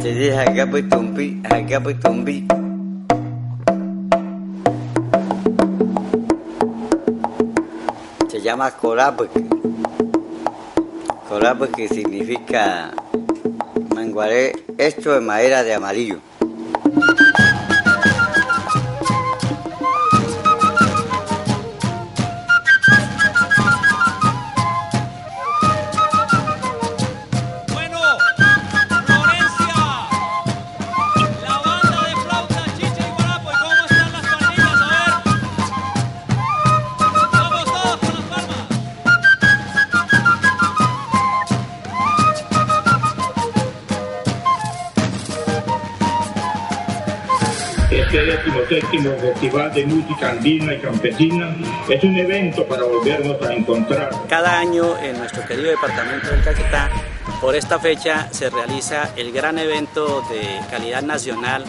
Jadi harga bertumbi. Se llama corabc. Corabc, que significa manguaré hecho de madera de amarillo. Este 17º Festival de Música Andina y Campesina es un evento para volvernos a encontrar. Cada año en nuestro querido departamento del Caquetá, por esta fecha se realiza el gran evento de calidad nacional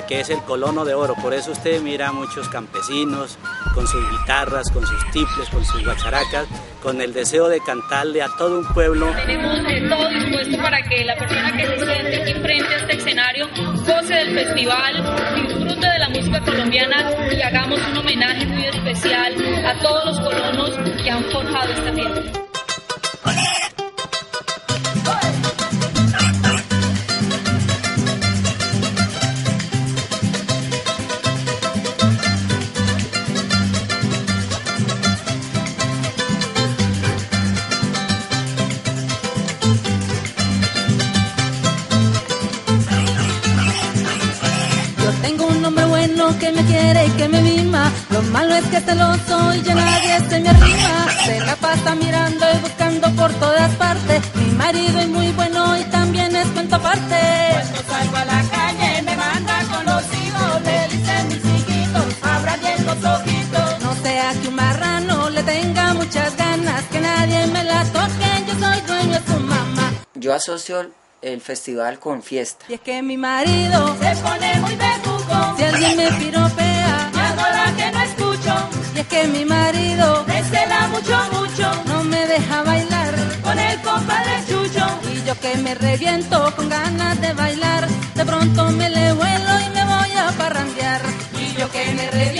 que es el Colono de Oro. Por eso usted mira a muchos campesinos con sus guitarras, con sus tiples, con sus guacharacas, con el deseo de cantarle a todo un pueblo. Tenemos todo dispuesto para que la persona que se siente aquí frente a este escenario goce del festival, disfrute de la música colombiana y hagamos un homenaje muy especial a todos los colonos que han forjado esta tierra. Que me quiere y que me mima, lo malo es que celoso y ya nadie se me arrima. Se la pasa mirando y buscando por todas partes. Mi marido es muy bueno y también es cuento aparte. Cuando salgo a la calle me manda con los hijos, le dicen mis hijitos, abran bien los ojitos. No sea que un marrano le tenga muchas ganas, que nadie me la toque, yo soy dueño de su mamá. Yo asocio el festival con fiesta. Y es que mi marido se pone muy bejuco, si alguien me piropea, y ahora que no escucho. Y es que mi marido me cela mucho, mucho, no me deja bailar con el compadre Chucho. Y yo que me reviento con ganas de bailar, de pronto me le vuelo y me voy a parrandear. Y yo que me reviento